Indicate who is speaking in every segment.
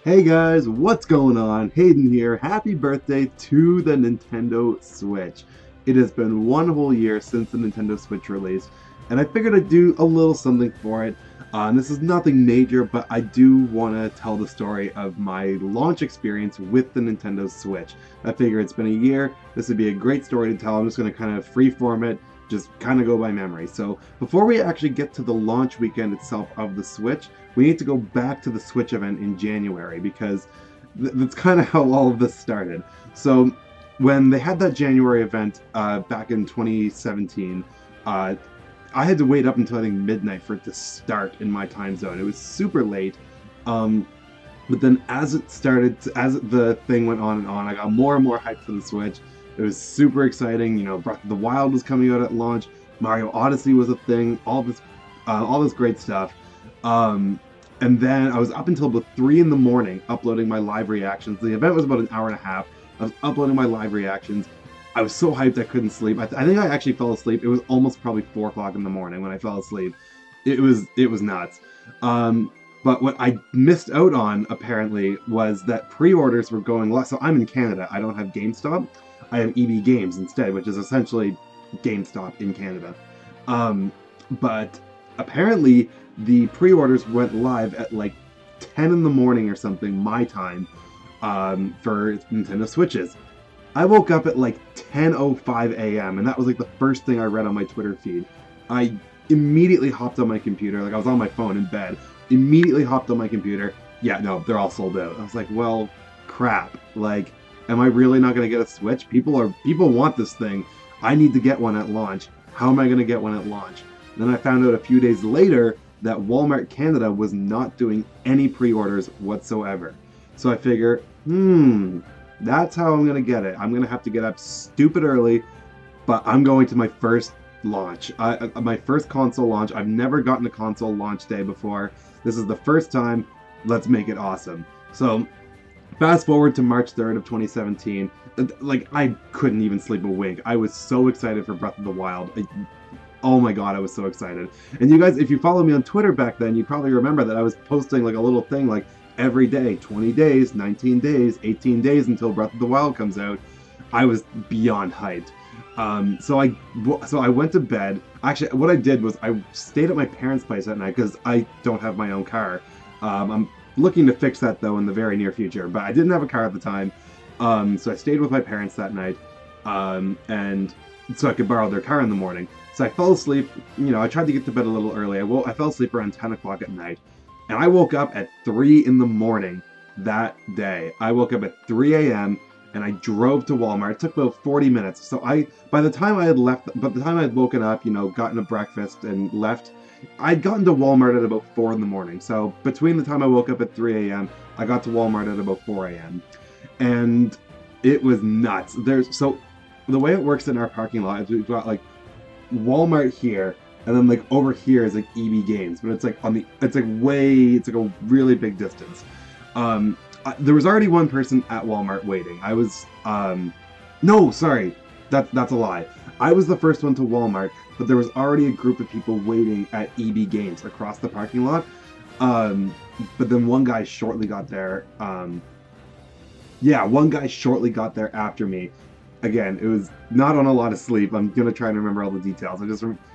Speaker 1: Hey guys, what's going on? Hayden here. Happy birthday to the Nintendo Switch. It has been one whole year since the Nintendo Switch released, and I figured I'd do a little something for it. And this is nothing major, but I do want to tell the story of my launch experience with the Nintendo Switch. I figure it's been a year, this would be a great story to tell. I'm just going to kind of freeform it, just kind of go by memory. So before we actually get to the launch weekend itself of the Switch, we need to go back to the Switch event in January because that's kind of how all of this started. So when they had that January event back in 2017, I had to wait up until I think midnight for it to start in my time zone. It was super late. But then as it started, as the thing went on and on, I got more and more hyped for the Switch. It was super exciting. You know, Breath of the Wild was coming out at launch. Mario Odyssey was a thing. All this great stuff. And then I was up until about 3 in the morning uploading my live reactions. The event was about an hour and a half. I was uploading my live reactions. I was so hyped I couldn't sleep. I think I actually fell asleep. It was almost probably 4 o'clock in the morning when I fell asleep. It was nuts. But what I missed out on, apparently, was that pre-orders were going less. So I'm in Canada. I don't have GameStop. I have EB Games instead, which is essentially GameStop in Canada. But apparently the pre-orders went live at like 10 in the morning or something, my time, for Nintendo Switches. I woke up at like 10:05 a.m. and that was like the first thing I read on my Twitter feed. I immediately hopped on my computer, like I was on my phone in bed, immediately hopped on my computer. Yeah, no, they're all sold out. I was like, well, crap. Like, am I really not going to get a Switch? People want this thing. I need to get one at launch. How am I going to get one at launch? Then I found out a few days later that Walmart Canada was not doing any pre-orders whatsoever. So I figure, that's how I'm going to get it. I'm going to have to get up stupid early, but I'm going to my first launch. My first console launch. I've never gotten a console launch day before. This is the first time. Let's make it awesome. So fast forward to March 3rd of 2017. Like, I couldn't even sleep a wink. I was so excited for Breath of the Wild. Oh my god, I was so excited. And you guys, if you follow me on Twitter back then, you probably remember that I was posting like a little thing like every day, 20 days, 19 days, 18 days until Breath of the Wild comes out. I was beyond hyped. So I went to bed. Actually, what I did was I stayed at my parents' place that night because I don't have my own car. I'm looking to fix that though in the very near future, but I didn't have a car at the time. So I stayed with my parents that night, and so I could borrow their car in the morning. So I fell asleep. You know, I tried to get to bed a little early. I fell asleep around 10 o'clock at night, and I woke up at 3 in the morning that day. I woke up at 3 a.m. and I drove to Walmart. It took about 40 minutes. So by the time I had woken up, you know, gotten a breakfast and left, I'd gotten to Walmart at about 4 in the morning. So between the time I woke up at 3 a.m., I got to Walmart at about 4 a.m. And it was nuts. So the way it works in our parking lot is we've got like Walmart here, and then like over here is like EB Games, but it's like it's like a really big distance. There was already one person at Walmart waiting. I was no, sorry, that's a lie. I was the first one to Walmart, but there was already a group of people waiting at EB Games across the parking lot. But then one guy shortly got there. One guy shortly got there after me. Again, it was not on a lot of sleep. I'm gonna try and remember all the details. It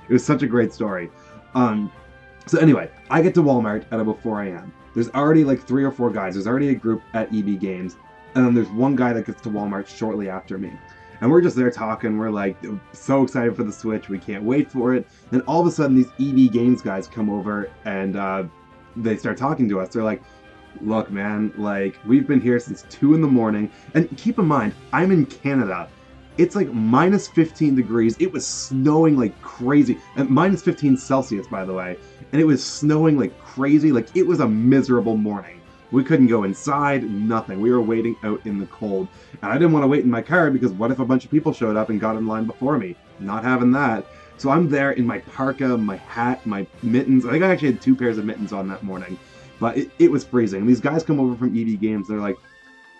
Speaker 1: was such a great story. So anyway, I get to Walmart at about 4 a.m. There's already like 3 or 4 guys. There's already a group at EB Games, and then there's one guy that gets to Walmart shortly after me. And we're just there talking. We're like so excited for the Switch. We can't wait for it. And all of a sudden, these EB Games guys come over and they start talking to us. They're like, look, man, like, we've been here since 2 in the morning. And keep in mind, I'm in Canada. It's like minus 15 degrees. It was snowing like crazy. And minus 15 Celsius, by the way. And it was snowing like crazy. Like, it was a miserable morning. We couldn't go inside, nothing. We were waiting out in the cold. And I didn't want to wait in my car because what if a bunch of people showed up and got in line before me? Not having that. So I'm there in my parka, my hat, my mittens. I think I actually had 2 pairs of mittens on that morning. But it was freezing. And these guys come over from EB Games. They're like,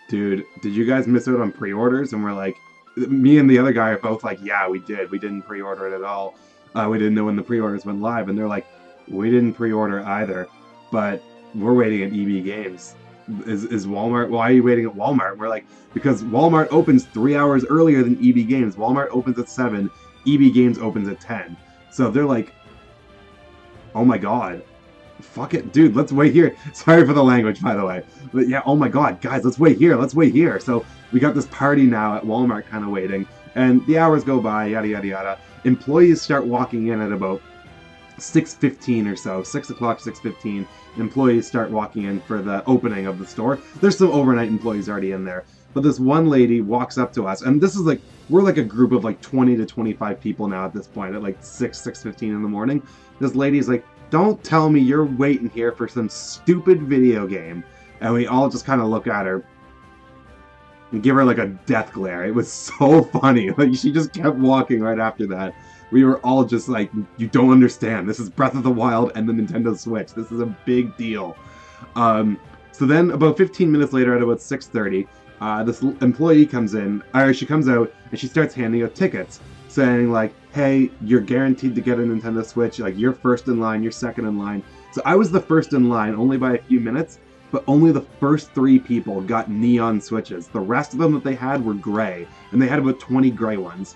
Speaker 1: dude, did you guys miss out on pre-orders? And we're like, me and the other guy are both like, yeah, we did. We didn't pre-order it at all. We didn't know when the pre-orders went live. And they're like, we didn't pre-order either. But we're waiting at EB Games. is Walmart, why are you waiting at Walmart? We're like, because Walmart opens 3 hours earlier than EB Games. Walmart opens at 7, EB Games opens at 10. So they're like, oh my god, fuck it, dude, let's wait here. Sorry for the language, by the way. But yeah, oh my god, guys, let's wait here. So we got this party now at Walmart kind of waiting, and the hours go by, yada, yada, yada. Employees start walking in at about 6:15 or so, 6 o'clock, 6:15. Employees start walking in for the opening of the store. There's some overnight employees already in there. But this one lady walks up to us, and this is like, we're like a group of like 20 to 25 people now at this point, at like 6:15 in the morning. This lady's like, don't tell me you're waiting here for some stupid video game. And we all just kind of look at her and give her like a death glare. It was so funny. Like, she just kept walking right after that. We were all just like, you don't understand. This is Breath of the Wild and the Nintendo Switch. This is a big deal. So then about 15 minutes later at about 6:30, this employee comes in, or she comes out, and she starts handing out tickets, saying like, hey, you're guaranteed to get a Nintendo Switch, like, you're first in line, you're second in line. So I was the first in line, only by a few minutes, but only the first 3 people got neon Switches. The rest of them that they had were gray, and they had about 20 gray ones.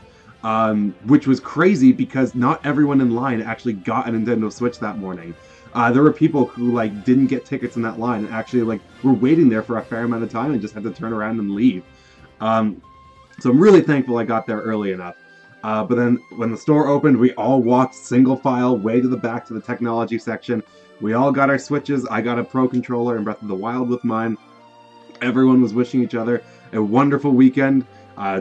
Speaker 1: Which was crazy because not everyone in line actually got a Nintendo Switch that morning. There were people who like didn't get tickets in that line and actually like were waiting there for a fair amount of time and just had to turn around and leave. So I'm really thankful I got there early enough. But then when the store opened, we all walked single file way to the back to the technology section. We all got our Switches. I got a Pro Controller and Breath of the Wild with mine. Everyone was wishing each other a wonderful weekend.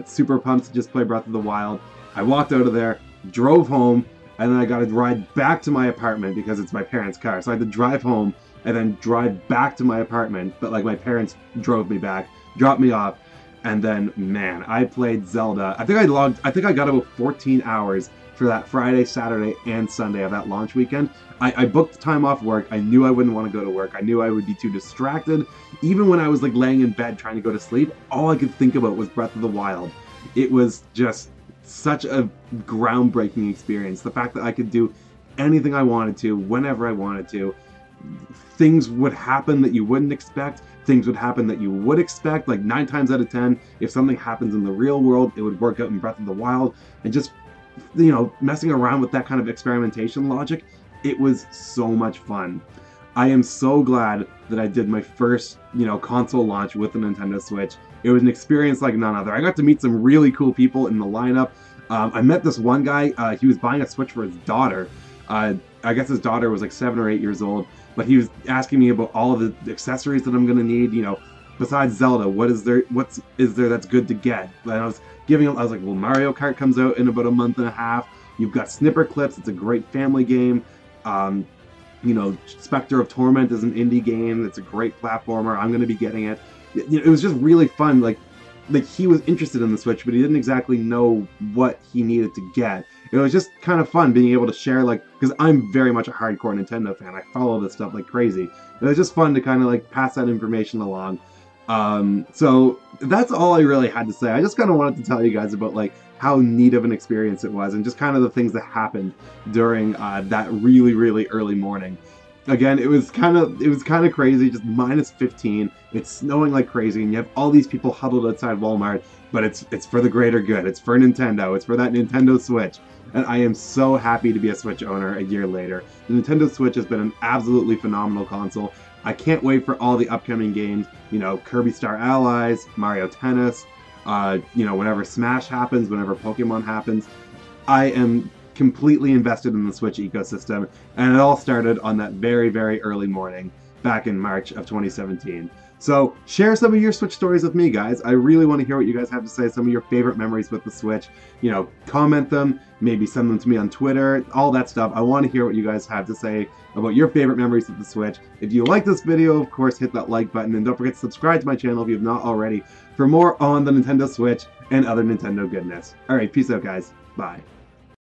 Speaker 1: Super pumped to just play Breath of the Wild. I walked out of there, drove home, and then I got to ride back to my apartment because it's my parents' car. So I had to drive home and then drive back to my apartment, but like my parents drove me back, dropped me off, and then, man, I played Zelda. I think I got about 14 hours for that Friday, Saturday, and Sunday of that launch weekend. I booked time off work. I knew I wouldn't want to go to work. I knew I would be too distracted. Even when I was like laying in bed trying to go to sleep, all I could think about was Breath of the Wild. It was just such a groundbreaking experience. The fact that I could do anything I wanted to, whenever I wanted to. Things would happen that you wouldn't expect. Things would happen that you would expect. Like 9 times out of 10, if something happens in the real world, it would work out in Breath of the Wild. And just, you know, messing around with that kind of experimentation logic, it was so much fun. I am so glad that I did my first, you know, console launch with the Nintendo Switch. It was an experience like none other. I got to meet some really cool people in the lineup. I met this one guy. He was buying a Switch for his daughter. I guess his daughter was like 7 or 8 years old. But he was asking me about all of the accessories that I'm gonna need. You know, besides Zelda, what is there that's good to get? And I was like, well, Mario Kart comes out in about a month and a half. You've got Snipper Clips. It's a great family game. You know, Spectre of Torment is an indie game. It's a great platformer. I'm going to be getting it. You know, it was just really fun. Like he was interested in the Switch, but he didn't exactly know what he needed to get. It was just kind of fun being able to share, like, because I'm very much a hardcore Nintendo fan. I follow this stuff like crazy. It was just fun to kind of like pass that information along. So that's all I really had to say. I just kind of wanted to tell you guys about like how neat of an experience it was and just kind of the things that happened during that really, really early morning. Again, it was kind of crazy, just minus 15. It's snowing like crazy, and you have all these people huddled outside Walmart, but it's for the greater good. It's for Nintendo. It's for that Nintendo Switch. And I am so happy to be a Switch owner a year later. The Nintendo Switch has been an absolutely phenomenal console. I can't wait for all the upcoming games, you know, Kirby Star Allies, Mario Tennis, you know, whenever Smash happens, whenever Pokemon happens. I am completely invested in the Switch ecosystem, and it all started on that very, very early morning back in March of 2017. So share some of your Switch stories with me, guys. I really want to hear what you guys have to say, some of your favorite memories with the Switch. You know, comment them, maybe send them to me on Twitter, all that stuff. I want to hear what you guys have to say about your favorite memories with the Switch. If you like this video, of course, hit that like button, and don't forget to subscribe to my channel if you have not already for more on the Nintendo Switch and other Nintendo goodness. Alright, peace out, guys. Bye.